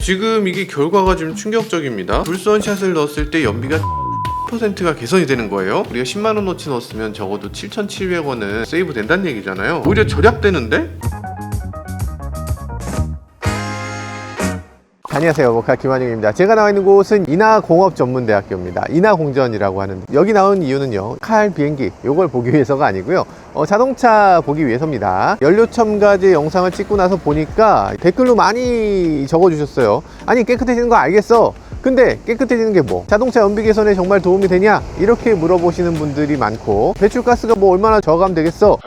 지금 이게 결과가 좀 충격적입니다. 불선샷을 넣었을 때 연비가 10%가 개선이 되는 거예요. 우리가 10만원어치 넣었으면 적어도 7,700원은 세이브 된다는 얘기잖아요. 오히려 절약되는데? 안녕하세요, 모카 김환영입니다. 제가 나와 있는 곳은 인하공업전문대학교입니다. 인하공전이라고 하는데, 여기 나온 이유는요, 칼 비행기 요걸 보기 위해서가 아니고요, 자동차 보기 위해서입니다. 연료 첨가제 영상을 찍고 나서 보니까 댓글로 많이 적어주셨어요. 아니, 깨끗해지는 거 알겠어, 근데 깨끗해지는 게 뭐? 자동차 연비 개선에 정말 도움이 되냐? 이렇게 물어보시는 분들이 많고, 배출가스가 뭐 얼마나 저감되겠어?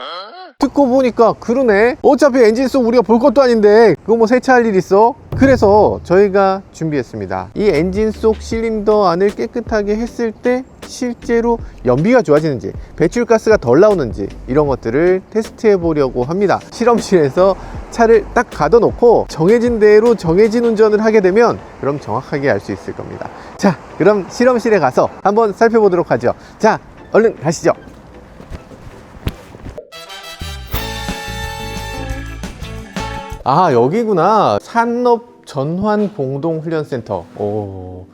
듣고 보니까 그러네. 어차피 엔진 속 우리가 볼 것도 아닌데 그거 뭐 세차할 일 있어? 그래서 저희가 준비했습니다. 이 엔진 속 실린더 안을 깨끗하게 했을 때 실제로 연비가 좋아지는지, 배출가스가 덜 나오는지, 이런 것들을 테스트해 보려고 합니다. 실험실에서 차를 딱 가둬놓고 정해진 대로 정해진 운전을 하게 되면 그럼 정확하게 알 수 있을 겁니다. 자, 그럼 실험실에 가서 한번 살펴보도록 하죠. 자, 얼른 가시죠. 아, 여기구나. 산업전환공동훈련센터.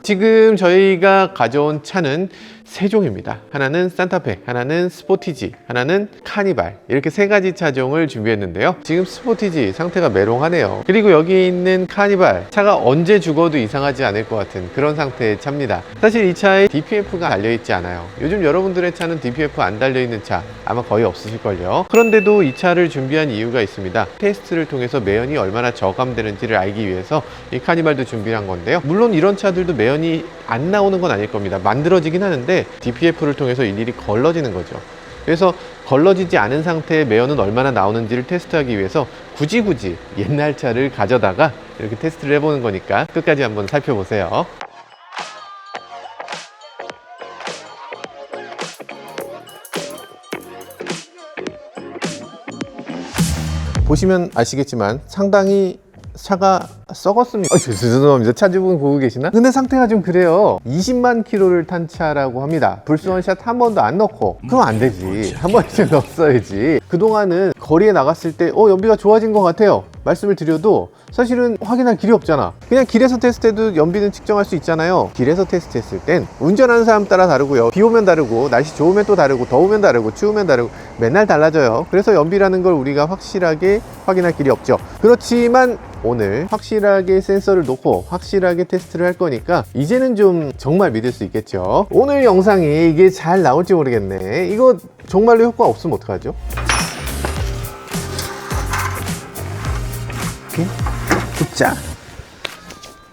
지금 저희가 가져온 차는 세 종입니다. 하나는 산타페, 하나는 스포티지, 하나는 카니발, 이렇게 세 가지 차종을 준비했는데요. 지금 스포티지 상태가 메롱하네요. 그리고 여기 있는 카니발, 차가 언제 죽어도 이상하지 않을 것 같은 그런 상태의 차입니다. 사실 이 차에 DPF가 달려있지 않아요. 요즘 여러분들의 차는 DPF 안 달려있는 차 아마 거의 없으실걸요. 그런데도 이 차를 준비한 이유가 있습니다. 테스트를 통해서 매연이 얼마나 저감되는지를 알기 위해서 이 카니발도 준비한 건데요. 물론 이런 차들도 매연이 안 나오는 건 아닐 겁니다. 만들어지긴 하는데 DPF를 통해서 일일이 걸러지는 거죠. 그래서 걸러지지 않은 상태의 매연은 얼마나 나오는지를 테스트하기 위해서 굳이 옛날 차를 가져다가 이렇게 테스트를 해보는 거니까 끝까지 한번 살펴보세요. 보시면 아시겠지만 상당히 차가 썩었습니다. 죄송합니다. 차 주분 보고 계시나? 근데 상태가 좀 그래요. 20만 킬로를 탄 차라고 합니다. 불수원샷 한 번도 안 넣고. 그럼 안 되지. 한 번쯤 넣었어야지. 그동안은 거리에 나갔을 때 연비가 좋아진 것 같아요 말씀을 드려도 사실은 확인할 길이 없잖아. 그냥 길에서 테스트해도 연비는 측정할 수 있잖아요. 길에서 테스트했을 땐 운전하는 사람 따라 다르고요, 비 오면 다르고, 날씨 좋으면 또 다르고, 더우면 다르고, 추우면 다르고, 맨날 달라져요. 그래서 연비라는 걸 우리가 확실하게 확인할 길이 없죠. 그렇지만 오늘 확실하게 센서를 놓고 확실하게 테스트를 할 거니까 이제는 좀 정말 믿을 수 있겠죠. 오늘 영상이 이게 잘 나올지 모르겠네. 이거 정말로 효과 없으면 어떡하죠? 자,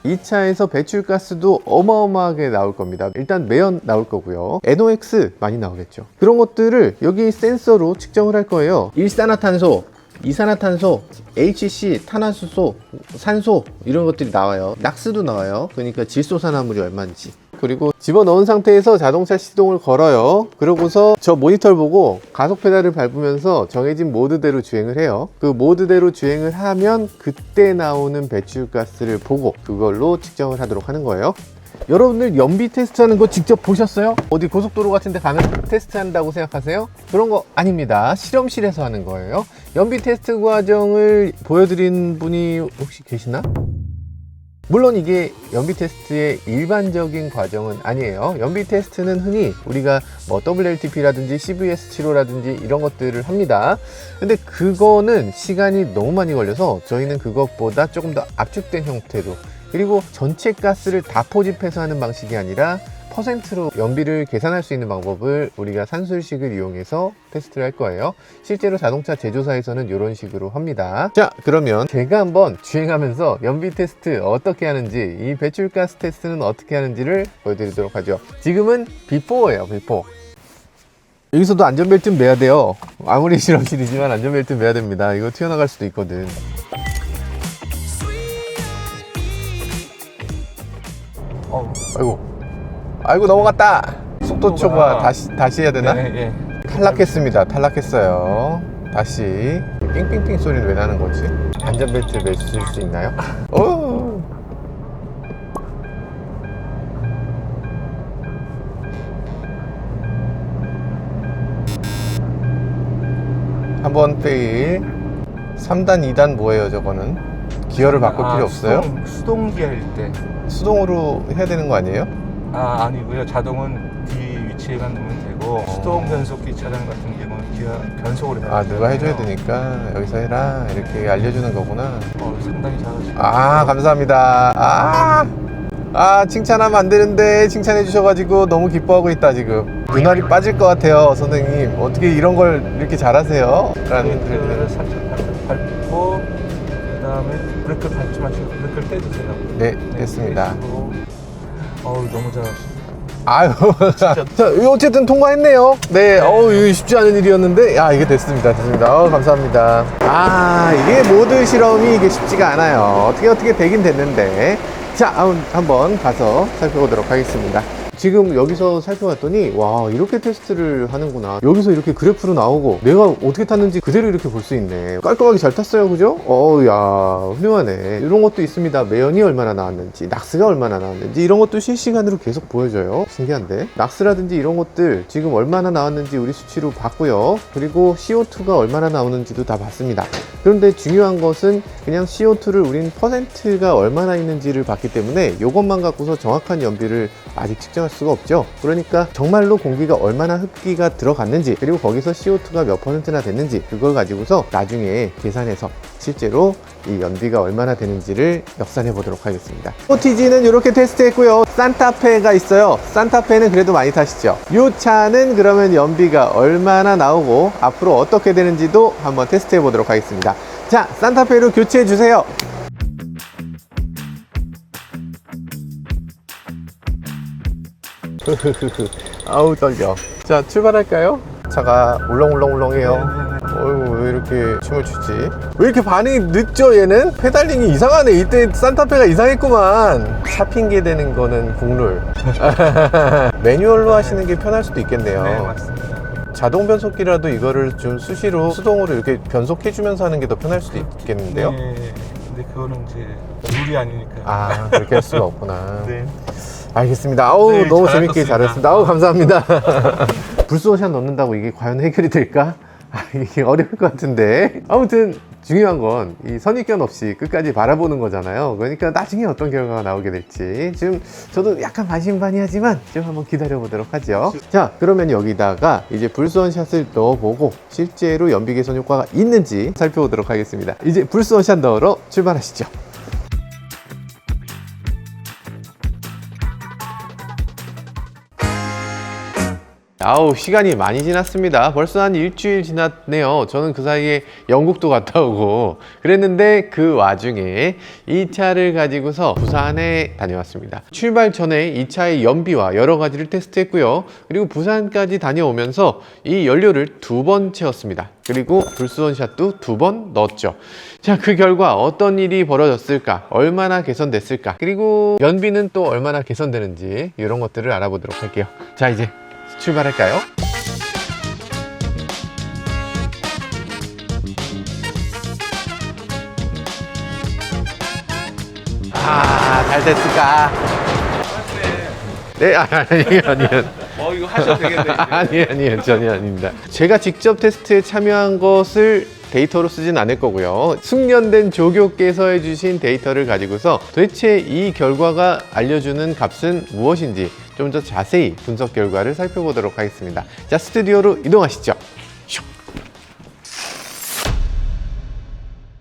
이 차에서 배출가스도 어마어마하게 나올 겁니다. 일단 매연 나올 거고요, NOx 많이 나오겠죠. 그런 것들을 여기 센서로 측정을 할 거예요. 일산화탄소, 이산화탄소, HC, 탄화수소, 산소, 이런 것들이 나와요. 낙스도 나와요. 그러니까 질소산화물이 얼마인지. 그리고 집어넣은 상태에서 자동차 시동을 걸어요. 그러고서 저 모니터를 보고 가속 페달을 밟으면서 정해진 모드대로 주행을 해요. 그 모드대로 주행을 하면 그때 나오는 배출가스를 보고 그걸로 측정을 하도록 하는 거예요. 여러분들 연비 테스트하는 거 직접 보셨어요? 어디 고속도로 같은 데 가면 테스트한다고 생각하세요? 그런 거 아닙니다. 실험실에서 하는 거예요. 연비 테스트 과정을 보여드린 분이 혹시 계시나? 물론 이게 연비 테스트의 일반적인 과정은 아니에요. 연비 테스트는 흔히 우리가 뭐 WLTP라든지 CVS75라든지 이런 것들을 합니다. 근데 그거는 시간이 너무 많이 걸려서 저희는 그것보다 조금 더 압축된 형태로, 그리고 전체 가스를 다 포집해서 하는 방식이 아니라 퍼센트로 연비를 계산할 수 있는 방법을 우리가 산술식을 이용해서 테스트를 할 거예요. 실제로 자동차 제조사에서는 이런 식으로 합니다. 자, 그러면 제가 한번 주행하면서 연비 테스트 어떻게 하는지, 이 배출가스 테스트는 어떻게 하는지를 보여드리도록 하죠. 지금은 비포예요, 비포. 여기서도 안전벨트 매야 돼요. 아무리 실험실이지만 안전벨트 매야 됩니다. 이거 튀어나갈 수도 있거든. 아이고 넘어갔다. 속도 초과 다시 해야 되나? 네. 탈락했습니다. 탈락했어요. 다시. 삥삥삥 소리는 왜 나는 거지? 안전벨트 매실 수 있나요? 한번 페일. 3단 2단 뭐예요 저거는? 기어를 바꿀 필요 없어요? 수동기 할 때. 수동으로 해야 되는 거 아니에요? 아니고요. 자동은 뒤 위치에만 놓으면 되고 수동 변속기 차량 같은 경우는 기어 변속을 해야 돼요. 누가 해줘야 되니까 여기서 해라 이렇게 알려주는 거구나. 상당히 잘하시고. 감사합니다. 칭찬하면 안 되는데 칭찬해 주셔가지고 너무 기뻐하고 있다 지금. 눈알이 빠질 것 같아요 선생님. 어떻게 이런 걸 이렇게 잘하세요? 라는 브레이크를 살짝 밟고 그 다음에 브레이크 밟지 마시고 브레이크를 떼주세요. 네, 됐습니다. 너무 잘하시네요. 아유, 자, 이거 어쨌든 통과했네요. 네, 이거 쉽지 않은 일이었는데, 이게 됐습니다. 감사합니다. 이게 모드 실험이 이게 쉽지가 않아요. 어떻게 되긴 됐는데. 자, 한번 가서 살펴보도록 하겠습니다. 지금 여기서 살펴봤더니 와, 이렇게 테스트를 하는구나. 여기서 이렇게 그래프로 나오고 내가 어떻게 탔는지 그대로 이렇게 볼 수 있네. 깔끔하게 잘 탔어요, 그죠? 야, 훌륭하네. 이런 것도 있습니다. 매연이 얼마나 나왔는지, 낙스가 얼마나 나왔는지 이런 것도 실시간으로 계속 보여줘요. 신기한데. 낙스라든지 이런 것들 지금 얼마나 나왔는지 우리 수치로 봤고요. 그리고 CO2가 얼마나 나오는지도 다 봤습니다. 그런데 중요한 것은 그냥 CO2를 우린 퍼센트가 얼마나 있는지를 봤기 때문에 이것만 갖고서 정확한 연비를 아직 측정할 수가 없죠. 그러니까 정말로 공기가 얼마나 흡기가 들어갔는지, 그리고 거기서 CO2가 몇 퍼센트나 됐는지 그걸 가지고서 나중에 계산해서 실제로 이 연비가 얼마나 되는지를 역산해 보도록 하겠습니다. 포티지는 이렇게 테스트했고요. 산타페가 있어요. 산타페는 그래도 많이 타시죠. 이 차는 그러면 연비가 얼마나 나오고 앞으로 어떻게 되는지도 한번 테스트해 보도록 하겠습니다. 자, 산타페로 교체해 주세요. 아우 떨려. 자, 출발할까요? 차가 울렁울렁울렁해요. 어이구, 왜 이렇게 춤을 추지? 왜 이렇게 반응이 늦죠, 얘는? 페달링이 이상하네. 이때 산타페가 이상했구만. 차 핑계 대는 거는 국룰. 매뉴얼로 하시는 게 편할 수도 있겠네요. 네, 맞습니다. 자동 변속기라도 이거를 좀 수시로 수동으로 이렇게 변속해주면서 하는 게 더 편할 수도 있겠는데요? 네, 근데 그거는 이제 룰이 아니니까. 그렇게 할 수가 없구나. 네. 알겠습니다. 네, 너무 재밌게 잘하셨습니다. 잘했습니다. 감사합니다. 불소샷 넣는다고 이게 과연 해결이 될까? 이게 어려울 것 같은데. 아무튼 중요한 건 이 선입견 없이 끝까지 바라보는 거잖아요. 그러니까 나중에 어떤 결과가 나오게 될지 지금 저도 약간 반신반의하지만 좀 한번 기다려 보도록 하죠. 자, 그러면 여기다가 이제 불소원샷을 넣어보고 실제로 연비 개선 효과가 있는지 살펴보도록 하겠습니다. 이제 불소원샷 넣으러 출발하시죠. 시간이 많이 지났습니다. 벌써 한 일주일 지났네요. 저는 그 사이에 영국도 갔다 오고 그랬는데 그 와중에 이 차를 가지고서 부산에 다녀왔습니다. 출발 전에 이 차의 연비와 여러 가지를 테스트했고요. 그리고 부산까지 다녀오면서 이 연료를 2번 채웠습니다. 그리고 불수원샷도 2번 넣었죠. 자, 그 결과 어떤 일이 벌어졌을까? 얼마나 개선됐을까? 그리고 연비는 또 얼마나 개선되는지 이런 것들을 알아보도록 할게요. 자, 이제 출발할까요? 잘 됐을까? 네, 아니요. 이거 하셔도 되겠네. 아니에요. 전혀 아닙니다. 제가 직접 테스트에 참여한 것을 데이터로 쓰진 않을 거고요. 숙련된 조교께서 해주신 데이터를 가지고서 도대체 이 결과가 알려주는 값은 무엇인지 좀 더 자세히 분석 결과를 살펴보도록 하겠습니다. 자, 스튜디오로 이동하시죠.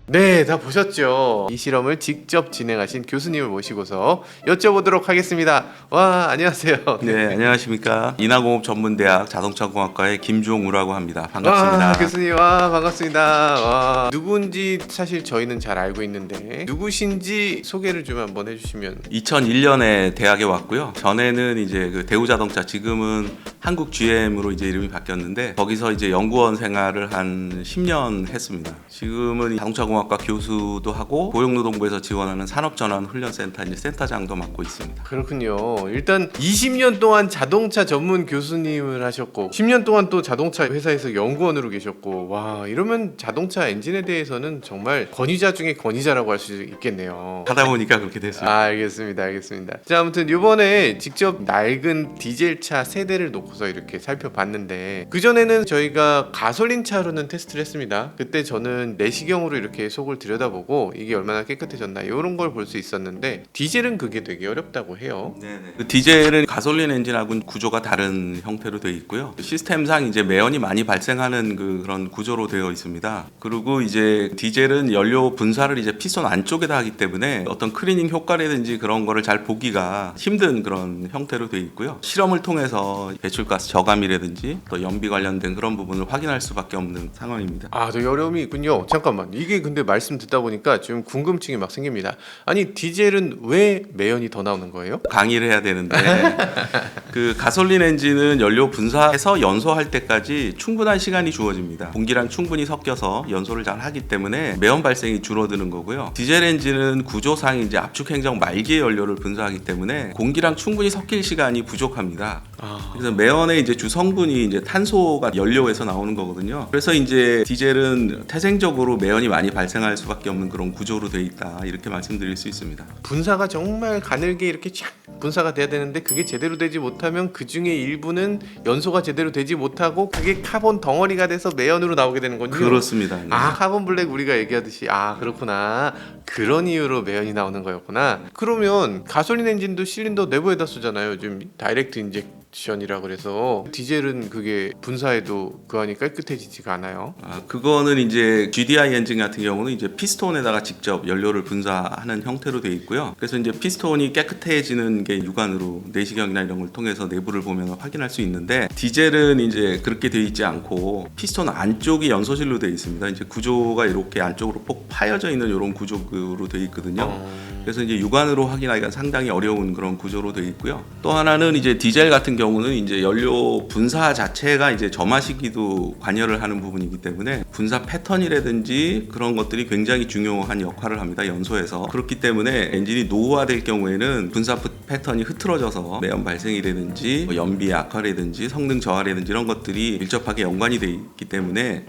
네, 다 보셨죠? 이 실험을 직접 진행하신 교수님을 모시고서 여쭤보도록 하겠습니다. 와, 안녕하세요. 네, 안녕하십니까. 인하공업 전문대학 자동차공학과의 김종우라고 합니다. 반갑습니다. 교수님, 반갑습니다. 누군지 사실 저희는 잘 알고 있는데 누구신지 소개를 좀 한번 해주시면. 2001년에 대학에 왔고요. 전에는 이제 그 대우자동차, 지금은 한국 GM으로 이제 이름이 바뀌었는데 거기서 이제 연구원 생활을 한 10년 했습니다. 지금은 자동차공학과 교수도 하고 고용노동부에서 지원하는 산업전환훈련센터 이제 센터장도 맡고 있습니다. 그렇군요. 일단 20년 동안 자동차 전문 교수님을 하셨고 10년 동안 또 자동차 회사에서 연구원으로 계셨고, 와, 이러면 자동차 엔진에 대해서는 정말 권위자 중에 권위자라고 할 수 있겠네요. 하다 보니까 그렇게 됐습니다. 알겠습니다. 자, 아무튼 이번에 직접 낡은 디젤차 세대를 놓고서 이렇게 살펴봤는데 그전에는 저희가 가솔린 차로는 테스트를 했습니다. 그때 저는 내시경으로 이렇게 이렇게 속을 들여다보고 이게 얼마나 깨끗해졌나 이런 걸 볼 수 있었는데 디젤은 그게 되게 어렵다고 해요. 네네. 그 디젤은 가솔린 엔진하고는 구조가 다른 형태로 되어 있고요. 시스템상 이제 매연이 많이 발생하는 그런 구조로 되어 있습니다. 그리고 이제 디젤은 연료 분사를 이제 피스톤 안쪽에다 하기 때문에 어떤 클리닝 효과라든지 그런 거를 잘 보기가 힘든 그런 형태로 되어 있고요. 실험을 통해서 배출가스 저감이라든지 또 연비 관련된 그런 부분을 확인할 수밖에 없는 상황입니다. 아, 저 어려움이 있군요. 잠깐만. 이게 근데 말씀 듣다 보니까 좀 궁금증이 막 생깁니다. 아니, 디젤은 왜 매연이 더 나오는 거예요? 강의를 해야 되는데 그 가솔린 엔진은 연료 분사해서 연소할 때까지 충분한 시간이 주어집니다. 공기랑 충분히 섞여서 연소를 잘 하기 때문에 매연 발생이 줄어드는 거고요. 디젤 엔진은 구조상 이제 압축 행정 말기의 연료를 분사하기 때문에 공기랑 충분히 섞일 시간이 부족합니다. 그래서 매연의 이제 주 성분이 이제 탄소가 연료에서 나오는 거거든요. 그래서 이제 디젤은 태생적으로 매연이 많이 발생할 수밖에 없는 그런 구조로 되어 있다 이렇게 말씀드릴 수 있습니다. 분사가 정말 가늘게 이렇게 쫙 분사가 돼야 되는데 그게 제대로 되지 못하면 그 중에 일부는 연소가 제대로 되지 못하고 그게 카본 덩어리가 돼서 매연으로 나오게 되는 거군요. 그렇습니다. 네. 아, 카본 블랙 우리가 얘기하듯이 그렇구나. 그런 이유로 매연이 나오는 거였구나. 그러면 가솔린 엔진도 실린더 내부에다 쓰잖아요. 요즘 다이렉트 인젝션이라 그래서 디젤은 그게 분사해도 그 안이 깨끗해지지가 않아요. 그거는 이제 GDI 엔진 같은 경우는 이제 피스톤에다가 직접 연료를 분사하는 형태로 되어 있고요. 그래서 이제 피스톤이 깨끗해지는 게 육안으로 내시경이나 이런 걸 통해서 내부를 보면 확인할 수 있는데 디젤은 이제 그렇게 되어 있지 않고 피스톤 안쪽이 연소실로 되어 있습니다. 이제 구조가 이렇게 안쪽으로 폭 파여져 있는 이런 구조로 되어 있거든요. 그래서 이제 육안으로 확인하기가 상당히 어려운 그런 구조로 되어 있고요. 또 하나는 이제 디젤 같은 경우는 이제 연료 분사 자체가 이제 점화 시기도 관여를 하는 부분이기 때문에 분사 패턴이라든지 그런 것들이 굉장히 중요한 역할을 합니다. 연소에서. 그렇기 때문에 엔진이 노후화될 경우에는 분사 패턴이 흐트러져서 매연 발생이라든지 뭐 연비 악화라든지 성능 저하라든지 이런 것들이 밀접하게 연관이 되어 있기 때문에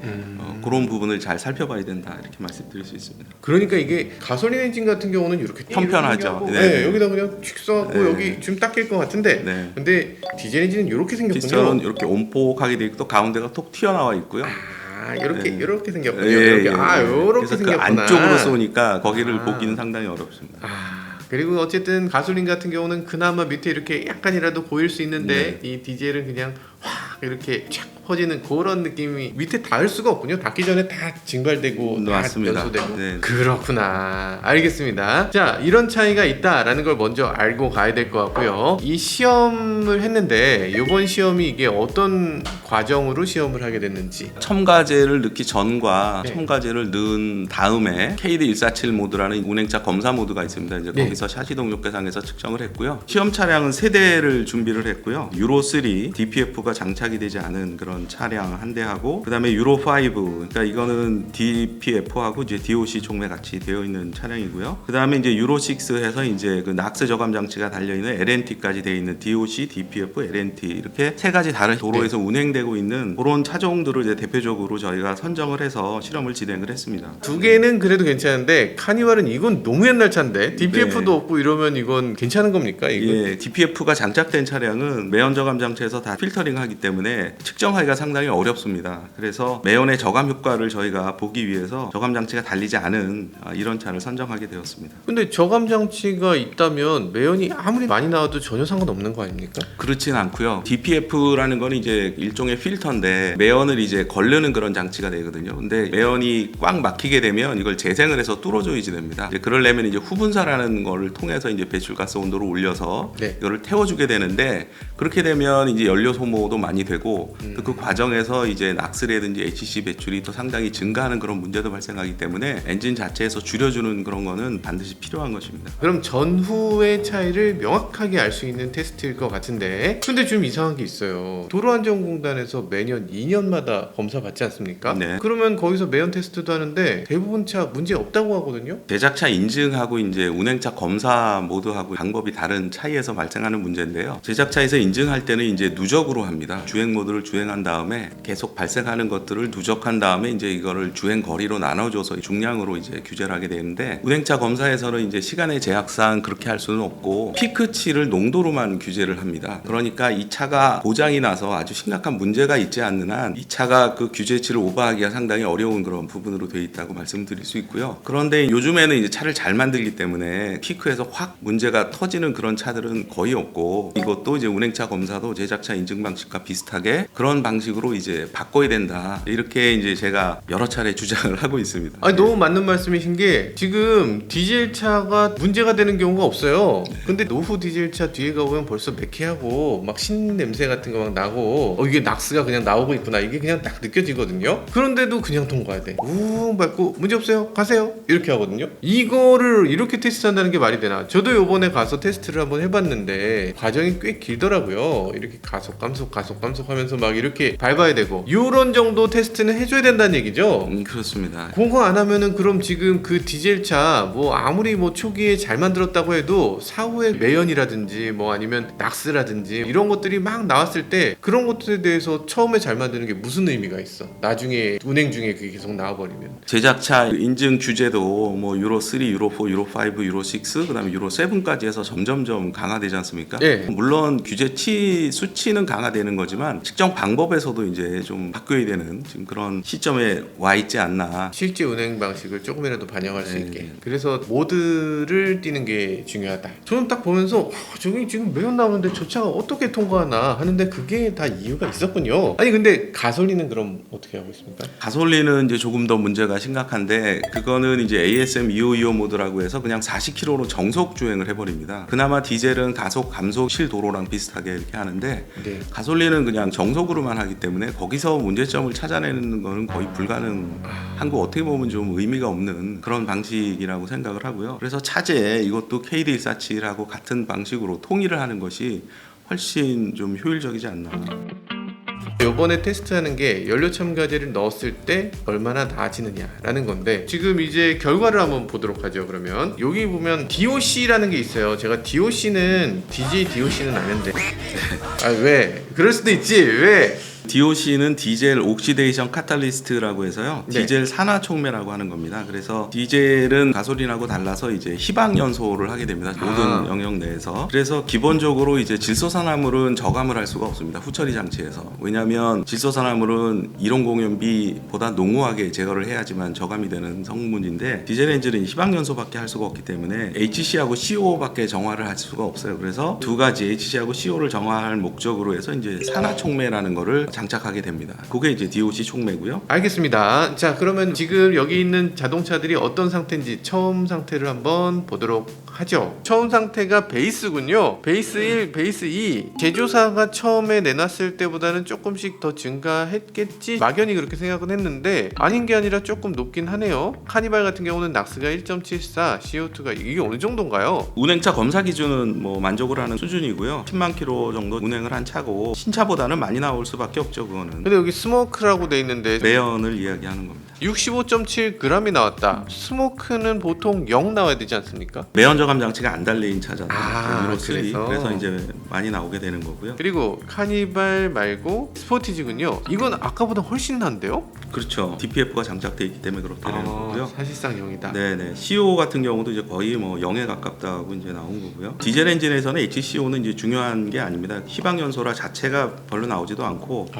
그런 부분을 잘 살펴봐야 된다 이렇게 말씀드릴 수 있습니다. 그러니까 이게 가솔린 엔진 같은 경우는 이렇게 편편하죠. 이렇게 네. 네, 여기다 그냥 칙 써갖고 네. 여기 좀 닦일 것 같은데 네. 근데 디젤 엔진은 이렇게 생겼군요. 피스톤은 이렇게 온폭하게 되어 있고 또 가운데가 톡 튀어나와 있고요. 이렇게 네. 이렇게 생겼군요. 예, 이렇게 예, 이렇게 그래서 그 생겼구나. 안쪽으로 쏘니까 거기를 보기는 상당히 어렵습니다. 그리고 어쨌든 가솔린 같은 경우는 그나마 밑에 이렇게 약간이라도 보일 수 있는데 이 디젤은 그냥 확 이렇게 쫙 퍼지는 그런 느낌이 밑에 닿을 수가 없군요. 닿기 전에 다 증발되고 다 맞습니다. 연소되고. 네. 그렇구나. 알겠습니다. 자, 이런 차이가 있다라는 걸 먼저 알고 가야 될 것 같고요. 이 시험을 했는데 이번 시험이 이게 어떤 과정으로 시험을 하게 됐는지. 첨가제를 넣기 전과 네. 첨가제를 넣은 다음에 KD147 모드라는 운행차 검사 모드가 있습니다. 이제 네. 거기서 샤시 동력계상에서 측정을 했고요. 시험 차량은 3대를 준비를 했고요. 유로 3 DPF가 장착이 되지 않은 그런 차량 한 대하고 그다음에 유로 5 그러니까 이거는 DPF하고 이제 DOC 종매 같이 되어 있는 차량이고요. 그다음에 이제 유로 6 해서 이제 그 낙스 저감 장치가 달려 있는 LNT까지 되어 있는 DOC, DPF, LNT 이렇게 세 가지 다른 도로에서 운행되고 있는 그런 차종들을 이제 대표적으로 저희가 선정을 해서 실험을 진행을 했습니다. 두 개는 그래도 괜찮은데 카니발은 이건 너무 옛날 차인데 DPF도 네. 없고 이러면 이건 괜찮은 겁니까? 이거? 예, DPF가 장착된 차량은 매연 저감 장치에서 다 필터링하기 때문에 측정하기가 상당히 어렵습니다. 그래서 매연의 저감 효과를 저희가 보기 위해서 저감 장치가 달리지 않은 이런 차를 선정하게 되었습니다. 근데 저감 장치가 있다면 매연이 아무리 많이 나와도 전혀 상관없는 거 아닙니까? 그렇진 않고요. DPF라는 거는 이제 일종의 필터인데 매연을 이제 걸르는 그런 장치가 되거든요. 근데 매연이 꽉 막히게 되면 이걸 재생을 해서 뚫어줘야지 됩니다. 이제 그러려면 이제 후분사라는 거를 통해서 이제 배출가스 온도를 올려서 네. 이거를 태워주게 되는데 그렇게 되면 이제 연료 소모도 많이 되고 또 그 과정에서 이제 낙스라든지 HC 배출이 또 상당히 증가하는 그런 문제도 발생하기 때문에 엔진 자체에서 줄여주는 그런 거는 반드시 필요한 것입니다. 그럼 전후의 차이를 명확하게 알 수 있는 테스트일 것 같은데 근데 좀 이상한 게 있어요. 도로안전공단에서 매년 2년마다 검사 받지 않습니까? 네. 그러면 거기서 매연 테스트도 하는데 대부분 차 문제 없다고 하거든요. 제작차 인증하고 이제 운행차 검사 모드하고 방법이 다른 차이에서 발생하는 문제인데요. 제작차에서 인증할 때는 이제 누적으로 합니다. 주행 모드를 주행하는 검증한 다음에 계속 발생하는 것들을 누적한 다음에 이제 이거를 주행 거리로 나눠줘서 중량으로 이제 규제를 하게 되는데, 운행차 검사에서는 이제 시간의 제약상 그렇게 할 수는 없고 피크치를 농도로만 규제를 합니다. 그러니까 이 차가 고장이 나서 아주 심각한 문제가 있지 않는 한 이 차가 그 규제치를 오버하기가 상당히 어려운 그런 부분으로 되어 있다고 말씀드릴 수 있고요. 그런데 요즘에는 이제 차를 잘 만들기 때문에 피크에서 확 문제가 터지는 그런 차들은 거의 없고, 이것도 이제 운행차 검사도 제작차 인증 방식과 비슷하게 그런 방식으로 이제 바꿔야 된다, 이렇게 이제 제가 여러 차례 주장을 하고 있습니다. 아니 너무 맞는 말씀이신 게, 지금 디젤 차가 문제가 되는 경우가 없어요. 근데 노후 디젤 차 뒤에 가보면 벌써 매캐하고 막 신 냄새 같은 거 막 나고, 이게 낙스가 그냥 나오고 있구나, 이게 그냥 딱 느껴지거든요. 그런데도 그냥 통과해야 돼. 우 밟고 문제 없어요, 가세요, 이렇게 하거든요. 이거를 이렇게 테스트한다는 게 말이 되나? 저도 요번에 가서 테스트를 한번 해봤는데 과정이 꽤 길더라고요. 이렇게 가속 감속 하면서 막 이렇게 밟아야 되고, 요런 정도 테스트는 해줘야 된다는 얘기죠. 그렇습니다. 그거 안 하면은 그럼 지금 그 디젤 차 뭐 아무리 뭐 초기에 잘 만들었다고 해도 사후에 매연이라든지 뭐 아니면 낙스라든지 이런 것들이 막 나왔을 때, 그런 것들에 대해서 처음에 잘 만드는 게 무슨 의미가 있어? 나중에 운행 중에 그게 계속 나와버리면. 제작차 인증 규제도 뭐 유로 3, 유로 4, 유로 5, 유로 6, 그다음에 유로 7까지 해서 점점점 강화되지 않습니까? 네. 물론 규제치 수치는 강화되는 거지만 측정 방법에서도 이제 좀 바뀌어야 되는 지금 그런 시점에 와 있지 않나. 실제 운행 방식을 조금이라도 반영할 수 네. 있게. 그래서 모드를 띄는 게 중요하다. 저는 딱 보면서 저기 지금 매연 나오는데 저 차가 어떻게 통과하나 하는데, 그게 다 이유가 있었군요. 아니 근데 가솔린은 그럼 어떻게 하고 있습니까? 가솔린은 이제 조금 더 문제가 심각한데, 그거는 이제 ASM 255 모드라고 해서 그냥 40km로 정속 주행을 해버립니다. 그나마 디젤은 가속, 감속, 실도로랑 비슷하게 이렇게 하는데, 네. 가솔린은 그냥 정속으로만 하기 때문에 거기서 문제점을 찾아내는 거는 거의 불가능한 거, 어떻게 보면 좀 의미가 없는 그런 방식이라고 생각을 하고요. 그래서 차제 이것도 KD147하고 같은 방식으로 통일을 하는 것이 훨씬 좀 효율적이지 않나. 요번에 테스트하는 게 연료 첨가제를 넣었을 때 얼마나 나아지느냐라는 건데, 지금 이제 결과를 한번 보도록 하죠. 그러면 여기 보면 DOC라는 게 있어요. 제가 DOC는 DJ DOC는 아는데 아 왜? 그럴 수도 있지. 왜? DOC는 디젤 옥시데이션 카탈리스트라고 해서요. 네. 디젤 산화 촉매라고 하는 겁니다. 그래서 디젤은 가솔린하고 달라서 이제 희방 연소를 하게 됩니다. 모든 영역 내에서. 그래서 기본적으로 이제 질소산화물은 저감을 할 수가 없습니다. 후처리 장치에서. 왜냐하면 질소산화물은 이론 공연비보다 농후하게 제거를 해야지만 저감이 되는 성분인데, 디젤 엔진은 희방 연소밖에 할 수가 없기 때문에 HC하고 CO밖에 정화를 할 수가 없어요. 그래서 두 가지 HC하고 CO를 정화할 목적으로 해서 이제 산화 촉매라는 거를 장착하게 됩니다. 그게 이제 DOC 촉매고요. 알겠습니다. 자, 그러면 지금 여기 있는 자동차들이 어떤 상태인지 처음 상태를 한번 보도록 하죠. 처음 상태가 베이스군요. 베이스 1, 베이스 2. 제조사가 처음에 내놨을 때보다는 조금씩 더 증가했겠지, 막연히 그렇게 생각은 했는데 아닌 게 아니라 조금 높긴 하네요. 카니발 같은 경우는 낙스가 1.74, CO2가 이게 어느 정도인가요? 운행차 검사 기준은 뭐 만족을 하는 수준이고요. 10만 킬로 정도 운행을 한 차고, 신차보다는 많이 나올 수밖에 없죠. 그거는 근데 여기 스모크라고 돼 있는데 매연을 이야기하는 겁니다. 65.7g이 나왔다. 스모크는 보통 0 나와야 되지 않습니까? 매연 저감 장치가 안 달린 차잖아요. 아, 유로 3. 그래서. 그래서 이제 많이 나오게 되는 거고요. 그리고 카니발 말고 스포티지군요. 이건 아까보다 훨씬 난데요? 그렇죠. DPF가 장착되어 있기 때문에 그렇게 되는 거고요. 사실상 0이다. 네네. CO 같은 경우도 이제 거의 뭐 0에 가깝다고 이제 나온 거고요. 디젤 엔진에서는 HCO는 이제 중요한 게 아닙니다. 희방 연소라 자체가 별로 나오지도 않고,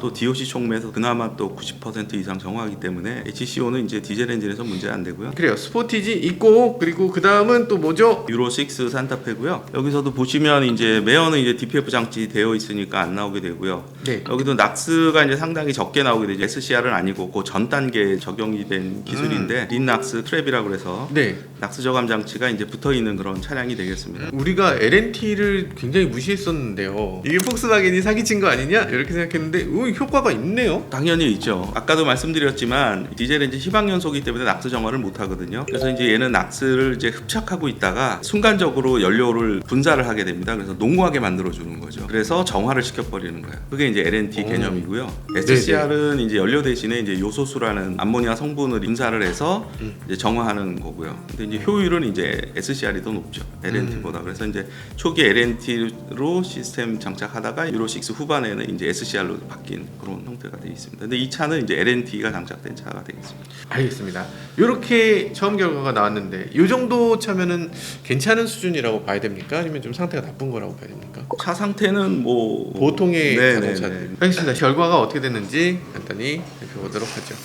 또 DOC 촉매에서 그나마 또 90% 이상 정화하기 때문에 HCO는 이제 디젤 엔진에서 문제 안 되고요. 그래요. 스포티지 있고, 그리고 그 다음은 또 뭐죠? 유로 6 산타페고요. 여기서도 보시면 이제 매연은 이제 DPF 장치 되어 있으니까 안 나오게 되고요. 네. 여기도 낙스가 이제 상당히 적게 나오게 되죠. SCR은 아니고 그 전 단계에 적용이 된 기술인데, 린낙스 트랩이라고 해서 네. 낙스 저감 장치가 이제 붙어 있는 그런 차량이 되겠습니다. 우리가 LNT를 굉장히 무시했었는데요. 이게 폭스바겐이 사기친 거 아니냐? 이렇게 생각했는데 효과가 있네요. 당연히 있죠. 아까도 말씀드렸지만 디젤 엔진 희방 연소이기 때문에 낙스 정화를 못 하거든요. 그래서 이제 얘는 낙스를 이제 흡착하고 있다. 있다가 순간적으로 연료를 분사를 하게 됩니다. 그래서 농후하게 만들어주는 거죠. 그래서 정화를 시켜버리는 거예요. 그게 이제 LNT 개념이고요. SCR은 이제 연료 대신에 이제 요소수라는 암모니아 성분을 분사를 해서 이제 정화하는 거고요. 근데 이제 효율은 이제 SCR이 더 높죠. LNT보다. 그래서 이제 초기 LNT로 시스템 장착하다가 유로 6 후반에는 이제 SCR로 바뀐 그런 형태가 되어 있습니다. 근데 이 차는 이제 LNT가 장착된 차가 되겠습니다. 알겠습니다. 이렇게 처음 결과가 나왔는데 이 정도 차면은 괜찮은 수준이라고 봐야 됩니까? 아니면 좀 상태가 나쁜 거라고 봐야 됩니까? 차 상태는 뭐 보통의 네, 자동차들. 네, 네. 알겠습니다. 결과가 어떻게 됐는지 간단히 살펴보도록 하죠.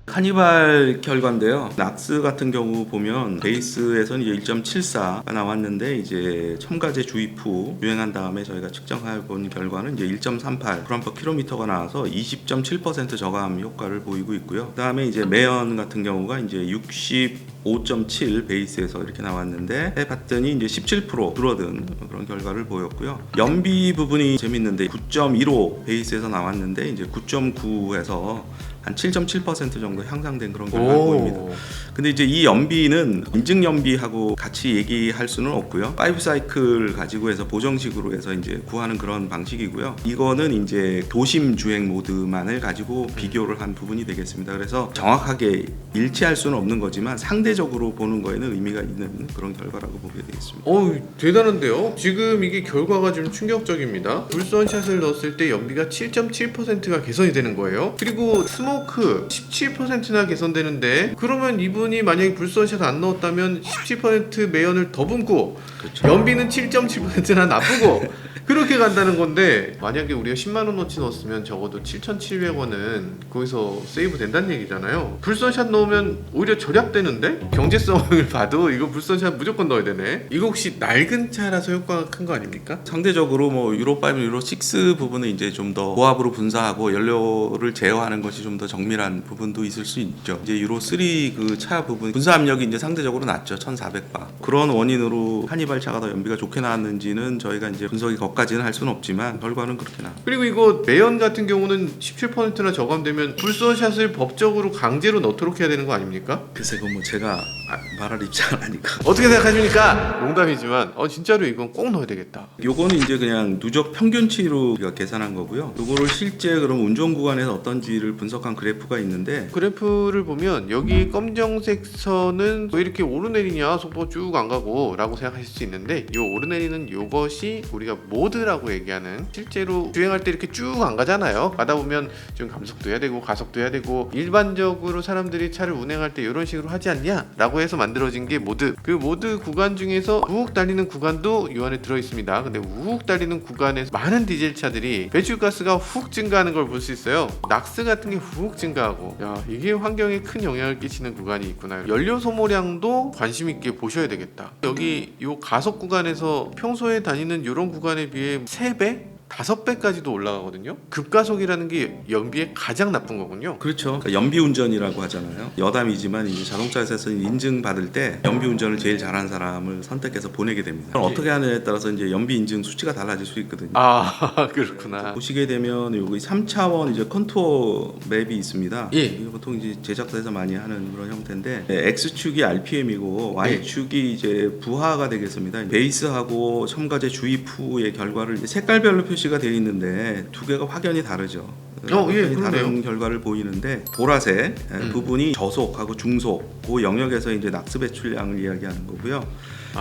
카니발 결과인데요. 낙스 같은 경우 보면 베이스에서는 이제 1.74가 나왔는데 이제 첨가제 주입 후 유행한 다음에 저희가 측정해 본 결과는 이제 1.38g/km가 나와서 20.7% 저감 효과를 보이고 있고요. 그다음에 이제 매연 같은 경우가 이제 65.7 베이스에서 이렇게 나왔는데 해봤더니 이제 17% 줄어든 그런 결과를 보였고요. 연비 부분이 재밌는데 9.15 베이스에서 나왔는데 이제 9.9에서 한 7.7% 정도 향상된 그런 결과를 보입니다. 근데 이제 이 연비는 인증 연비하고 같이 얘기할 수는 없고요. 5 사이클 가지고 해서 보정식으로 해서 이제 구하는 그런 방식이고요. 이거는 이제 도심 주행 모드만을 가지고 비교를 한 부분이 되겠습니다. 그래서 정확하게 일치할 수는 없는 거지만 상대적으로 보는 거에는 의미가 있는 그런 결과라고 보게 되겠습니다. 대단한데요? 지금 이게 결과가 좀 충격적입니다. 불선샷을 넣었을 때 연비가 7.7%가 개선이 되는 거예요. 그리고 스모크 17%나 개선되는데 그러면 이분이 만약에 불선샷 안 넣었다면 17% 매연을 더듬고 그렇죠. 연비는 7.7%나 나쁘고 그렇게 간다는 건데 만약에 우리가 10만 원어치 넣었으면 적어도 7,700원은 거기서 세이브 된다는 얘기잖아요. 불선샷 넣으면 오히려 절약되는데 경제성을 봐도 이거 불선샷 무조건 넣어야 되네. 이거 혹시 낡은 차라서 효과가 큰 거 아닙니까? 상대적으로 뭐 유로 5, 유로 6 부분은 이제 좀 더 고압으로 분사하고 연료를 제어하는 것이 좀 더 정밀한 부분도 있을 수 있죠. 이제 유로 3 그 차 부분 분사 압력이 이제 상대적으로 낮죠. 1,400바. 그런 원인으로 카니발 차가 더 연비가 좋게 나왔는지는 저희가 이제 분석이 까지는 할 수는 없지만 결과는 그렇게 나. 그리고 이거 매연 같은 경우는 17%나 저감되면 불선샷을 법적으로 강제로 넣도록 해야 되는 거 아닙니까? 글쎄 그건 뭐 제가 말할 입장은 아니까. 어떻게 생각하십니까? 농담이지만 진짜로 이건 꼭 넣어야 되겠다. 요거는 이제 그냥 누적 평균치로 우리가 계산한 거고요. 요거를 실제 그럼 운전 구간에서 어떤지를 분석한 그래프가 있는데 그래프를 보면 여기 검정색 선은 왜 이렇게 오르내리냐 속도가 쭉 안 가고 라고 생각하실 수 있는데 이 오르내리는 요것이 우리가 모드라고 얘기하는 실제로 주행할 때 이렇게 쭉 안 가잖아요. 가다 보면 좀 감속도 해야 되고 가속도 해야 되고 일반적으로 사람들이 차를 운행할 때 이런 식으로 하지 않냐 라고 해서 만들어진 게 모드. 그 모드 구간 중에서 우욱 달리는 구간도 이 안에 들어있습니다. 근데 우욱 달리는 구간에서 많은 디젤 차들이 배출가스가 훅 증가하는 걸 볼 수 있어요. 낙스 같은 게 훅 증가하고 이게 환경에 큰 영향을 끼치는 구간이 있구나. 연료 소모량도 관심 있게 보셔야 되겠다. 여기 이 가속 구간에서 평소에 다니는 이런 구간에 비해 3배? 5배까지도 올라가거든요. 급가속이라는 게 연비에 가장 나쁜 거군요. 그렇죠. 그러니까 연비 운전이라고 하잖아요. 여담이지만 이제 자동차에서 인증 받을 때 연비 운전을 제일 잘하는 사람을 선택해서 보내게 됩니다. 그럼 어떻게 하느냐에 따라서 이제 연비 인증 수치가 달라질 수 있거든요. 그렇구나. 보시게 되면 여기 3차원 이제 컨투어 맵이 있습니다. 예. 이게 보통 이제 제작사에서 많이 하는 그런 형태인데 X축이 RPM이고 Y축이 이제 부하가 되겠습니다. 베이스하고 첨가제 주입 후의 결과를 이제 색깔별로 표시가 되어 있는데 두 개가 확연히 다르죠. 그러네요. 다른 결과를 보이는데 보라색 부분이 저속하고 중속 그 영역에서 이제 낙스 배출량을 이야기하는 거고요.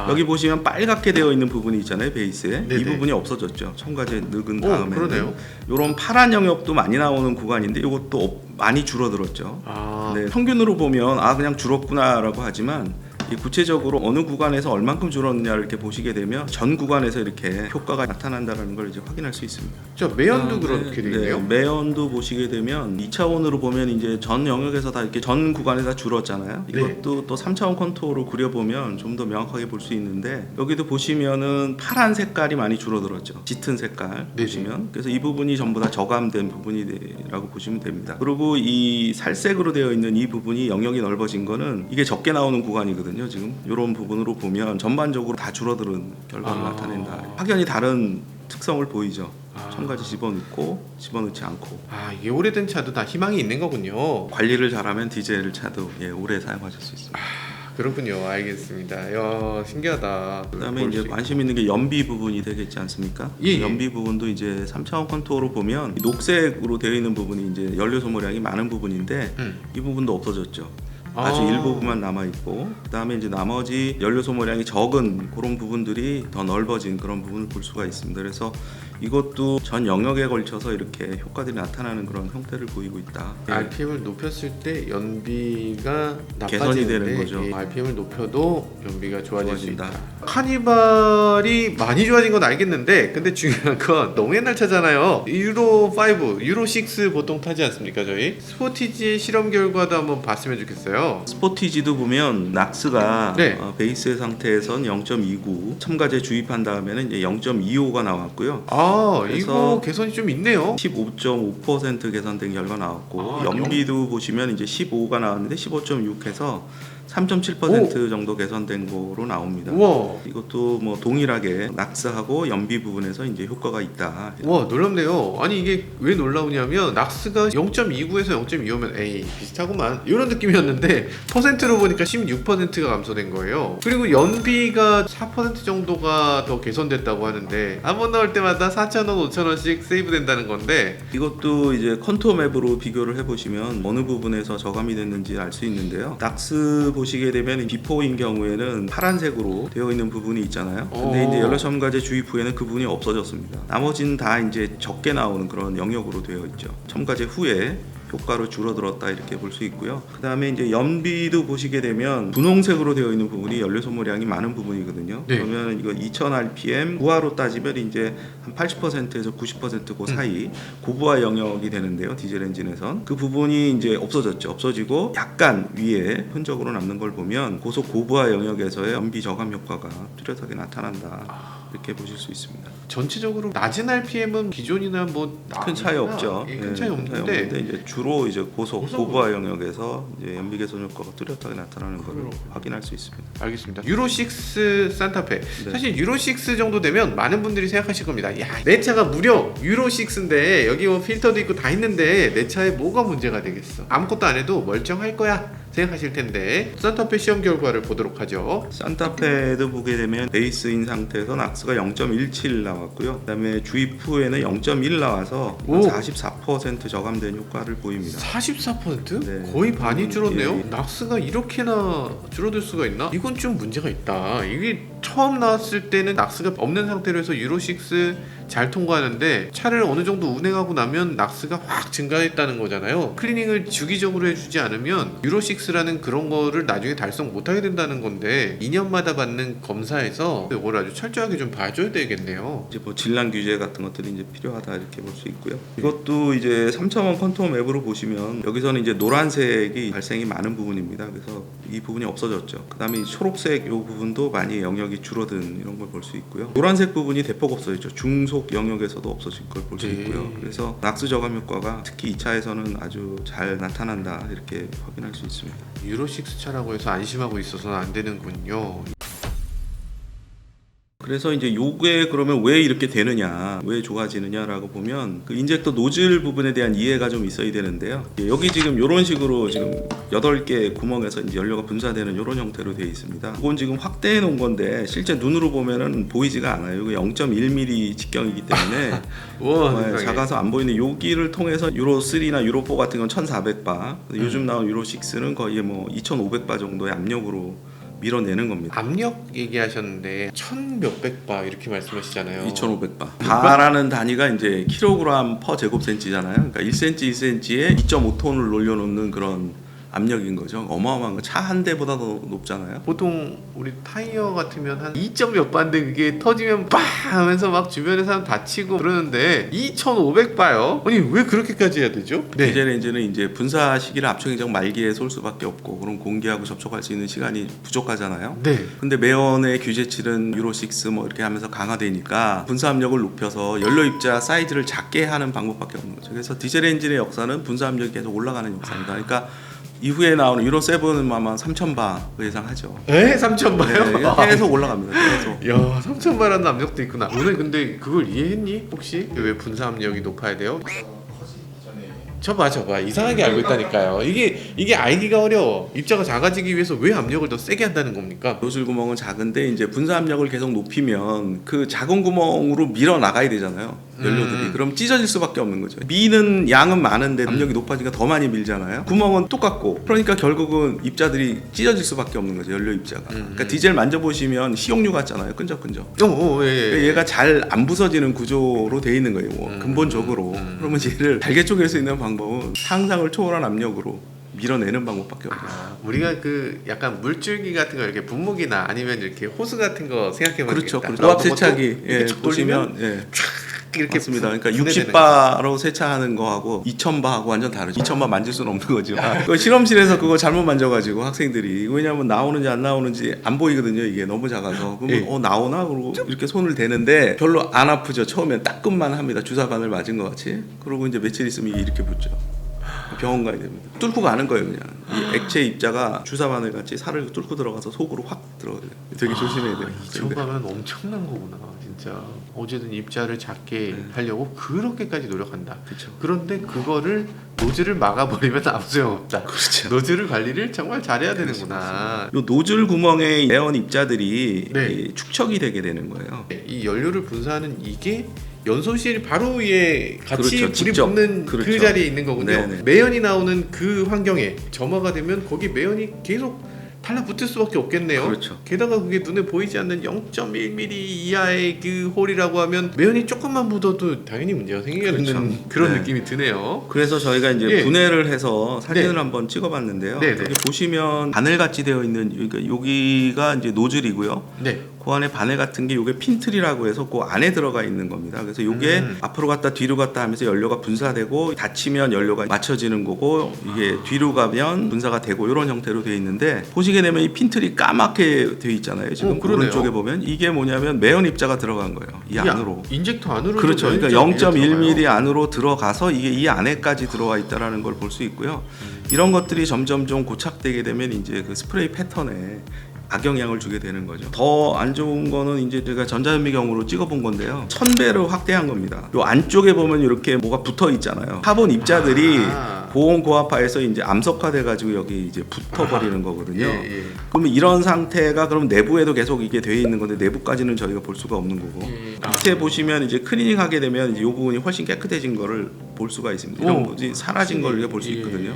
여기 보시면 빨갛게 되어 있는 부분이 있잖아요. 베이스에. 네네. 이 부분이 없어졌죠. 첨가제 넣은 다음에 그러네요. 이런 파란 영역도 많이 나오는 구간인데 이것도 많이 줄어들었죠. 네, 평균으로 보면 그냥 줄었구나라고 하지만 구체적으로 어느 구간에서 얼만큼 줄었느냐를 이렇게 보시게 되면 전 구간에서 이렇게 효과가 나타난다는 걸 이제 확인할 수 있습니다. 자, 매연도 그렇게 되네요. 매연도 보시게 되면 2차원으로 보면 이제 전 영역에서 다 이렇게 전 구간에서 다 줄었잖아요. 이것도 또 3차원 컨투어로 그려보면 좀 더 명확하게 볼 수 있는데 여기도 보시면은 파란 색깔이 많이 줄어들었죠. 짙은 색깔 보시면. 그래서 이 부분이 전부 다 저감된 부분이라고 보시면 됩니다. 그리고 이 살색으로 되어 있는 이 부분이 영역이 넓어진 거는 이게 적게 나오는 구간이거든요. 지금 이런 부분으로 보면 전반적으로 다 줄어드는 결과를 나타낸다. 확연히 다른 특성을 보이죠. 첨가제 집어넣고 집어넣지 않고. 이게 오래된 차도 다 희망이 있는 거군요. 관리를 잘하면 디젤 차도 오래 사용하실 수 있습니다. 그렇군요. 알겠습니다. 야, 신기하다. 그다음에 볼 이제 수 관심 있는 게 연비 부분이 되겠지 않습니까? 예, 예. 연비 부분도 이제 3차원 컨투어로 보면 녹색으로 되어 있는 부분이 이제 연료 소모량이 많은 부분인데 이 부분도 없어졌죠. 아주 일부분만 남아 있고, 그다음에 이제 나머지 연료 소모량이 적은 그런 부분들이 더 넓어진 그런 부분을 볼 수가 있습니다. 그래서 이것도 전 영역에 걸쳐서 이렇게 효과들이 나타나는 그런 형태를 보이고 있다. RPM을 높였을 때 연비가 개선이 나빠지는데 되는 거죠. RPM을 높여도 연비가 좋아질 수 좋아진다. 있다. 카니발이 많이 좋아진 건 알겠는데 근데 중요한 건 너무 옛날 차잖아요. 유로 5, 유로 6 보통 타지 않습니까 저희? 스포티지의 실험 결과도 한번 봤으면 좋겠어요. 스포티지도 보면 낙스가 네. 베이스 상태에선 0.29, 첨가제 주입한 다음에는 이제 0.25가 나왔고요. 아 그래서 이거 개선이 좀 있네요. 15.5% 개선된 결과 나왔고, 아, 연비도 보시면 이제 15가 나왔는데 15.6해서 3.7% 정도 개선된 거로 나옵니다. 우와. 이것도 뭐 동일하게 낙스하고 연비 부분에서 이제 효과가 있다. 와 놀랍네요. 아니 이게 왜 놀라우냐면 낙스가 0.29에서 0.25면 에이 비슷하구만 이런 느낌이었는데 퍼센트로 보니까 16%가 감소된 거예요. 그리고 연비가 4% 정도가 더 개선됐다고 하는데 한 번 나올 때마다 4,000원, 5,000원씩 세이브 된다는 건데 이것도 이제 컨투어 맵으로 비교를 해보시면 어느 부분에서 저감이 됐는지 알 수 있는데요. 낙스 보시게 되면 비포인 경우에는 파란색으로 되어 있는 부분이 있잖아요. 근데 이제 연료 첨가제 주입 후에는 그 부분이 없어졌습니다. 나머지는 다 이제 적게 나오는 그런 영역으로 되어 있죠. 첨가제 후에 효과로 줄어들었다 이렇게 볼 수 있고요. 그 다음에 이제 연비도 보시게 되면 분홍색으로 되어 있는 부분이 연료 소모량이 많은 부분이거든요. 네. 그러면 이거 2000rpm 부하로 따지면 이제 한 80%에서 90% 그 사이 고부하 영역이 되는데요. 디젤 엔진에선 그 부분이 이제 없어졌죠. 없어지고 약간 위에 흔적으로 남는 걸 보면 고속 고부하 영역에서의 연비 저감 효과가 뚜렷하게 나타난다. 이렇게 보실 수 있습니다. 전체적으로 낮은 RPM은 기존이나 뭐 큰 차이 없죠. 예, 큰 차이 없는데 없는데 이제 주로 이제 고속 고부하 영역에서 이제 연비 개선 효과가 뚜렷하게 나타나는 것을 확인할 수 있습니다. 알겠습니다. 유로 6 산타페. 네. 사실 유로 6 정도 되면 많은 분들이 생각하실 겁니다. 야, 내 차가 무려 유로 6인데 여기 뭐 필터도 있고 다 있는데 내 차에 뭐가 문제가 되겠어? 아무것도 안 해도 멀쩡할 거야. 생각하실 텐데 산타페 시험 결과를 보도록 하죠. 산타페도 보게 되면 베이스인 상태에서 낙스가 0.17 나왔고요. 그다음에 주입 후에는 0.1 나와서 오. 44% 저감된 효과를 보입니다. 44%? 네. 거의 반이 줄었네요. 예, 예. 낙스가 이렇게나 줄어들 수가 있나? 이건 좀 문제가 있다. 이게 처음 나왔을 때는 낙스가 없는 상태로 해서 유로 6 잘 통과하는데 차를 어느 정도 운행하고 나면 낙스가 확 증가했다는 거잖아요. 클리닝을 주기적으로 해주지 않으면 유로 6라는 그런 거를 나중에 달성 못하게 된다는 건데 2년마다 받는 검사에서 이걸 아주 철저하게 좀 봐줘야 되겠네요. 이제 뭐 질량 규제 같은 것들이 이제 필요하다 이렇게 볼 수 있고요. 이것도 이제 3차원 컨투어 맵으로 보시면 여기서는 이제 노란색이 발생이 많은 부분입니다. 그래서 이 부분이 없어졌죠. 그다음에 이 초록색 이 부분도 많이 영역이 줄어든 이런 걸 볼 수 있고요. 노란색 부분이 대폭 없어졌죠. 중속 영역에서도 없어진 걸 볼 수 있고요. 그래서 낙스 저감 효과가 특히 이 차에서는 아주 잘 나타난다 이렇게 확인할 수 있습니다. 유로 6 차라고 해서 안심하고 있어서는 안 되는군요. 그래서 이제 요게 그러면 왜 이렇게 되느냐, 왜 좋아지느냐라고 보면 그 인젝터 노즐 부분에 대한 이해가 좀 있어야 되는데요. 여기 지금 이런 식으로 지금 8개 구멍에서 이제 연료가 분사되는 이런 형태로 되어 있습니다. 이건 지금 확대해 놓은 건데 실제 눈으로 보면은 보이지가 않아요. 이거 0.1mm 직경이기 때문에 우와, 네, 세상에. 작아서 안 보이는 여기를 통해서 유로 3나 유로 4 같은 건 1,400바, 요즘 나온 유로 6는 거의 뭐 2,500바 정도의 압력으로 밀어내는 겁니다. 압력 얘기하셨는데 1,몇백 바 이렇게 말씀하시잖아요. 2,500바. 바라는 단위가 이제 킬로그램 퍼 제곱센치잖아요. 그러니까 1cm 1cm에 2.5톤을 올려놓는 그런 압력인 거죠. 어마어마한 거. 차 한 대보다 더 높잖아요. 보통 우리 타이어 같으면 한 2몇 바인데 그게 터지면 빠 하면서 막 주변에 사람 다치고 그러는데 2,500바요? 아니 왜 그렇게까지 해야 되죠? 디젤 엔진은 이제 분사 시기를 압축행정 말기에 쏠 수밖에 없고 그런 공기하고 접촉할 수 있는 시간이 부족하잖아요. 네. 근데 매연의 규제치는 유로 6 뭐 이렇게 하면서 강화되니까 분사 압력을 높여서 연료 입자 사이즈를 작게 하는 방법밖에 없는 거죠. 그래서 디젤 엔진의 역사는 분사 압력이 계속 올라가는 역사입니다. 그러니까 이후에 나오는 유로 7은 아마 3,000바 그 예상하죠. 에? 3,000바요? 네, 계속 올라갑니다. 계속. 야, 3,000바라는 압력도 있구나. 오늘 근데 그걸 이해했니? 혹시 왜 분사 압력이 높아야 돼요? 저봐 이상하게 알고 있다니까요. 이게 알기가 어려워. 입자가 작아지기 위해서 왜 압력을 더 세게 한다는 겁니까? 노즐 구멍은 작은데 이제 분사 압력을 계속 높이면 그 작은 구멍으로 밀어 나가야 되잖아요. 연료들이. 그럼 찢어질 수밖에 없는 거죠. 미는 양은 많은데 압력이 높아지니까 더 많이 밀잖아요. 구멍은 똑같고 그러니까 결국은 입자들이 찢어질 수밖에 없는 거죠. 연료 입자가. 그러니까 디젤 만져보시면 식용유 같잖아요. 끈적끈적. 예. 얘가 잘 안 부서지는 구조로 돼 있는 거예요. 근본적으로. 그러면 얘를 달게 쪼갤 수 있는 방법은 상상을 초월한 압력으로 밀어내는 방법밖에 없어요. 우리가 그 약간 물줄기 같은 거 이렇게 분무기나 아니면 이렇게 호스 같은 거 생각해보면 그렇죠. 되겠다. 노압 세차기 이렇게 쭉 보시면 돌리면 이렇게 맞습니다. 그러니까 분해되는 60바로 세차하는 거하고 2000바하고 완전 다르죠. 2000바 만질 수는 없는 거죠. 그 실험실에서 그거 잘못 만져가지고 학생들이 왜냐하면 나오는지 안 나오는지 안 보이거든요. 이게 너무 작아서 그러면 예. 나오나 그러고 이렇게 손을 대는데 별로 안 아프죠. 처음엔 따끔만 합니다. 주사 바늘 맞은 것 같이. 그러고 이제 며칠 있으면 이게 이렇게 붙죠. 병원 가야 됩니다. 뚫고 가는 거예요, 그냥. 이 액체 입자가 주사 바늘 같이 살을 뚫고 들어가서 속으로 확 들어가요. 되게 조심해야 돼요. 저거면 엄청난 거구나, 진짜. 어쨌든 입자를 작게 하려고 그렇게까지 노력한다. 그렇죠. 그런데 그거를 노즐을 막아버리면 아무 소용없다. 그렇죠. 노즐을 관리를 정말 잘해야 되는구나. 요 노즐 구멍에 내연 입자들이 네. 이 축척이 되게 되는 거예요. 이 연료를 분사하는 이게 연소실 바로 위에 같이 그렇죠. 불이 직접. 붙는 그 그렇죠. 자리에 있는 거군요. 네네. 매연이 나오는 그 환경에 점화가 되면 거기 매연이 계속 달라붙을 수밖에 없겠네요. 그렇죠. 게다가 그게 눈에 보이지 않는 0.1mm 이하의 그 홀이라고 하면 매연이 조금만 묻어도 당연히 문제가 생기는 그렇죠. 그런 네. 느낌이 드네요. 그래서 저희가 이제 예. 분해를 해서 사진을 네. 한번 찍어봤는데요. 네, 네. 여기 보시면 바늘같이 되어 있는 그러니까 여기가 이제 노즐이고요. 네. 그 안에 바늘 같은 게 이게 핀틀이라고 해서 그 안에 들어가 있는 겁니다. 그래서 이게 앞으로 갔다 뒤로 갔다 하면서 연료가 분사되고 닫히면 연료가 맞춰지는 거고 이게 뒤로 가면 분사가 되고 이런 형태로 되어 있는데 보시게 되면 이 핀틀이 까맣게 되어 있잖아요. 지금 그러네요. 오른쪽에 보면 이게 뭐냐면 매연 입자가 들어간 거예요. 이 안으로. 인젝터 안으로 그렇죠. 좀 그러니까 매연이 들어가요. 0.1mm 안으로 들어가서 이게 이 안에까지 들어와 있다라는 걸 볼 수 있고요. 이런 것들이 점점 좀 고착되게 되면 이제 그 스프레이 패턴에 악영향을 주게 되는 거죠. 더 안 좋은 거는 이제 제가 전자현미경으로 찍어본 건데요. 1000배로 확대한 겁니다. 요 안쪽에 보면 이렇게 뭐가 붙어 있잖아요. 카본 입자들이 고온 고압하에서 이제 암석화돼 가지고 여기 이제 붙어버리는 거거든요. 예. 그러면 이런 상태가 그럼 내부에도 계속 이게 되어 있는 건데 내부까지는 저희가 볼 수가 없는 거고 밑에 보시면 이제 클리닝 하게 되면 이제 이 부분이 훨씬 깨끗해진 거를 볼 수가 있습니다. 이런 부분이 사라진 걸 우리가 볼 수 있거든요.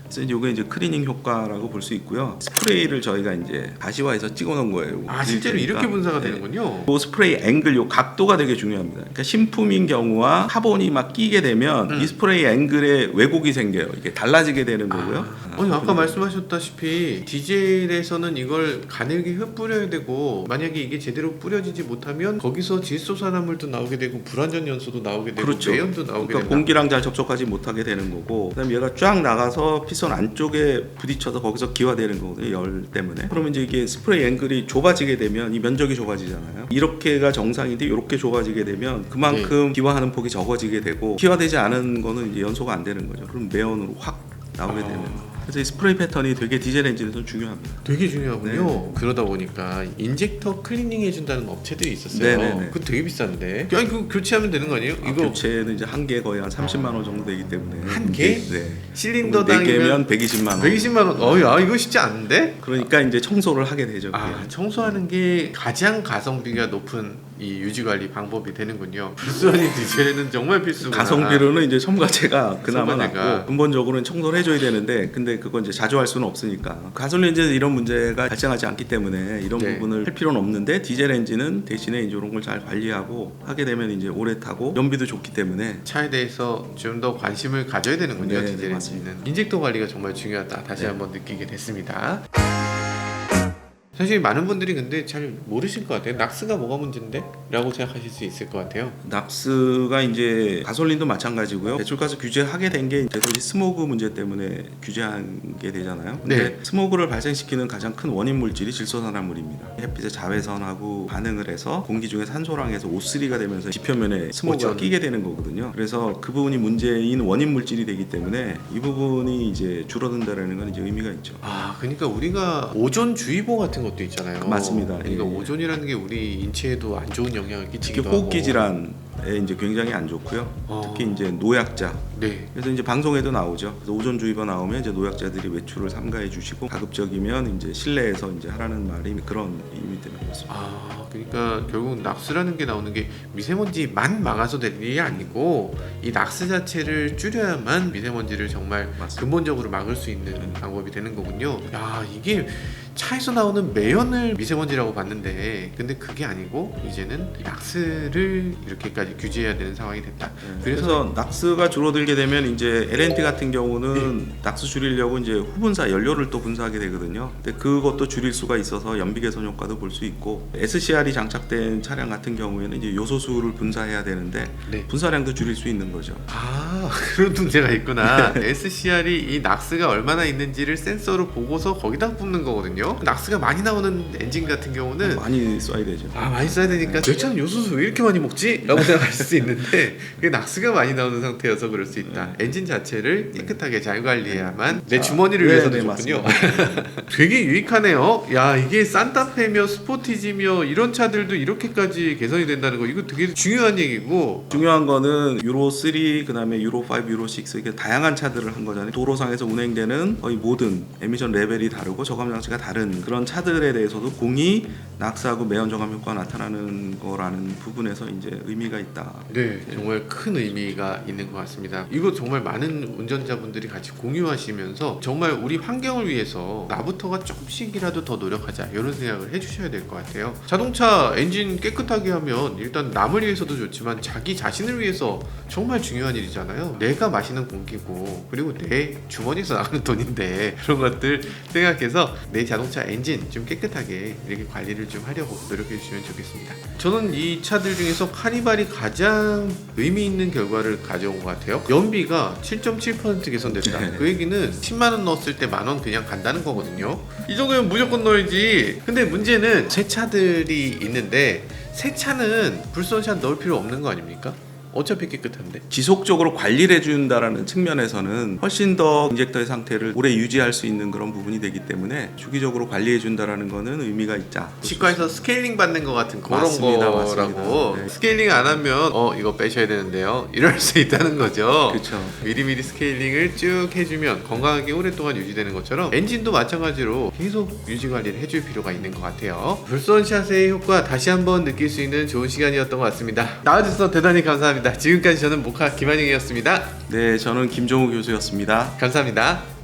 그래서 이게 이제 클리닝 효과라고 볼 수 있고요. 스프레이를 저희가 이제 가시화해서 찍어놓은 거예요. 실제로 이렇게 분사가 되는군요. 요 스프레이 앵글, 요 각도가 되게 중요합니다. 그러니까 신품인 경우와 카본이 막 끼게 되면 이 스프레이 앵글에 왜곡이 생겨요. 이게 달라지게 되는 거고요. 아니 아까 말씀하셨다시피 디젤에서는 이걸 가늘게 흩뿌려야 되고 만약에 이게 제대로 뿌려지지 못하면 거기서 질소산화물도 나오게 되고 불완전 연소도 나오게 되고 그렇죠. 매연도 나오게 그러니까 된다. 공기랑 잘 접촉하지 못하게 되는 거고 그다음에 얘가 쫙 나가서 피선 안쪽에 부딪혀서 거기서 기화되는 거거든요. 열 때문에. 그러면 이제 이게 스프레이 앵글이 좁아지게 되면 이 면적이 좁아지잖아요. 이렇게가 정상인데 이렇게 좁아지게 되면 그만큼 기화하는 폭이 적어지게 되고 기화되지 않은 거는 이제 연소가 안 되는 거죠. 그럼 매연으로 확 나오게 되는 거예요. 그래서 이 스프레이 패턴이 되게 디젤 엔진에서 중요합니다. 되게 중요하군요. 네. 그러다 보니까 인젝터 클리닝 해준다는 업체들이 있었어요. 네네네. 그거 되게 비싼데. 아니 그거 교체하면 되는 거 아니에요? 이거 교체는 이제 한 개 거의 한 30만 원 정도 되기 때문에 한 개? 네. 실린더당이면 4개면 120만 원. 120만 원. 야 이거 쉽지 않은데? 그러니까 이제 청소를 하게 되죠. 그게. 청소하는 게 가장 가성비가 높은 이 유지 관리 방법이 되는군요. 필수아닌 디젤에는 정말 필수구나. 가성비로는 이제 첨가제가 그나마 첨가제가. 낫고 근본적으로는 청소를 해줘야 되는데 근데 그건 이제 자주 할 수는 없으니까 가솔린 엔진은 이런 문제가 발생하지 않기 때문에 이런 네. 부분을 할 필요는 없는데 디젤 엔진은 대신에 이제 이런 걸 잘 관리하고 하게 되면 이제 오래 타고 연비도 좋기 때문에 차에 대해서 좀 더 관심을 가져야 되는군요. 네, 디젤 맞습니다. 엔진은. 인젝터 관리가 정말 중요하다. 다시 네. 한번 느끼게 됐습니다. 사실 많은 분들이 근데 잘 모르실 것 같아요. 낙스가 뭐가 문제인데? 라고 생각하실 수 있을 것 같아요. 납스가 이제 가솔린도 마찬가지고요. 배출가스 규제하게 된 게 대도시 스모그 문제 때문에 규제하게 되잖아요. 근데 네. 스모그를 발생시키는 가장 큰 원인 물질이 질소산화물입니다. 햇빛에 자외선하고 반응을 해서 공기 중에 산소랑 해서 O3가 되면서 지표면에 스모그가 오존. 끼게 되는 거거든요. 그래서 그 부분이 문제인 원인 물질이 되기 때문에 이 부분이 이제 줄어든다라는 건 이제 의미가 있죠. 그러니까 우리가 오존주의보 같은 것도 있잖아요. 맞습니다. 그러니까 예. 오존이라는 게 우리 인체에도 안 좋은 영향을 특히 끼치기도 하고. 호흡기 질환 이제 굉장히 안 좋고요. 특히 이제 노약자. 네. 그래서 이제 방송에도 나오죠. 그래서 오존주의보 나오면 이제 노약자들이 외출을 삼가해 주시고 가급적이면 이제 실내에서 이제 하라는 말이 그런 의미 때문에 그렇습니다. 아, 그러니까 결국 낙스라는 게 나오는 게 미세먼지만 막아서 될 일이 아니고 이 낙스 자체를 줄여야만 미세먼지를 정말 맞습니다. 근본적으로 막을 수 있는 방법이 되는 거군요. 야, 이게 차에서 나오는 매연을 미세먼지라고 봤는데 근데 그게 아니고 이제는 낙스를 이렇게까지 규제해야 되는 상황이 됐다. 그래서 낙스가 줄어들게 되면 이제 LNT 같은 경우는 낙스 줄이려고 이제 후분사 연료를 또 분사하게 되거든요. 근데 그것도 줄일 수가 있어서 연비 개선 효과도 볼 수 있고 SCR이 장착된 차량 같은 경우에는 이제 요소수를 분사해야 되는데 네. 분사량도 줄일 수 있는 거죠. 아, 그런 문제가 있구나. SCR이 이 낙스가 얼마나 있는지를 센서로 보고서 거기다 붓는 거거든요. 낙스가 많이 나오는 엔진 같은 경우는 많이 써야 되죠. 많이 써야 되니까 내 차는 요소수 왜 이렇게 많이 먹지? 라고 생각하실 수 있는데 그게 낙스가 많이 나오는 상태여서 그럴 수 있다. 엔진 자체를 깨끗하게 잘 관리해야만 내 주머니를 위해서도 좋군요. 되게 유익하네요. 야, 이게 산타페며 스포티지며 이런 차들도 이렇게까지 개선이 된다는 거 이거 되게 중요한 얘기고 중요한 거는 유로 3, 그다음에 유로 5, 유로 6 이렇게 다양한 차들을 한 거잖아요. 도로상에서 운행되는 거의 모든 에미션 레벨이 다르고 저감 장치가 다른 그런 차들에 대해서도 공히 낙스하고 매연 저감 효과가 나타나는 거라는 부분에서 이제 의미가 있다. 네, 정말 큰 의미가 있는 것 같습니다. 이거 정말 많은 운전자분들이 같이 공유하시면서 정말 우리 환경을 위해서 나부터가 조금씩이라도 더 노력하자 이런 생각을 해주셔야 될 것 같아요. 자동차 엔진 깨끗하게 하면 일단 남을 위해서도 좋지만 자기 자신을 위해서 정말 중요한 일이잖아요. 내가 마시는 공기고 그리고 내 주머니에서 나가는 돈인데 그런 것들 생각해서 내 자동차 엔진 좀 깨끗하게 이렇게 관리를 좀 하려고 노력해 주시면 좋겠습니다. 저는 이 차들 중에서 카니발이 가장 의미 있는 결과를 가져온 것 같아요. 연비가 7.7% 개선됐다. 그 얘기는 10만 원 넣었을 때 만 원 그냥 간다는 거거든요. 이 정도면 무조건 넣어야지. 근데 문제는 새 차들이 있는데 새 차는 불선샷 넣을 필요 없는 거 아닙니까? 어차피 깨끗한데. 지속적으로 관리를 해준다라는 측면에서는 훨씬 더 인젝터의 상태를 오래 유지할 수 있는 그런 부분이 되기 때문에 주기적으로 관리해준다라는 거는 의미가 있다. 치과에서 스케일링 받는 것 같은 그런 맞습니다, 거라고. 맞습니다. 네. 스케일링 안 하면 이거 빼셔야 되는데요. 이럴 수 있다는 거죠. 그렇죠. 미리미리 스케일링을 쭉 해주면 건강하게 오랫동안 유지되는 것처럼 엔진도 마찬가지로 계속 유지 관리를 해줄 필요가 있는 것 같아요. 불선샷의 효과 다시 한번 느낄 수 있는 좋은 시간이었던 것 같습니다. 나와주셔서 대단히 감사합니다. 지금까지 저는 모카 김한영이었습니다. 네, 저는 김종우 교수였습니다. 감사합니다.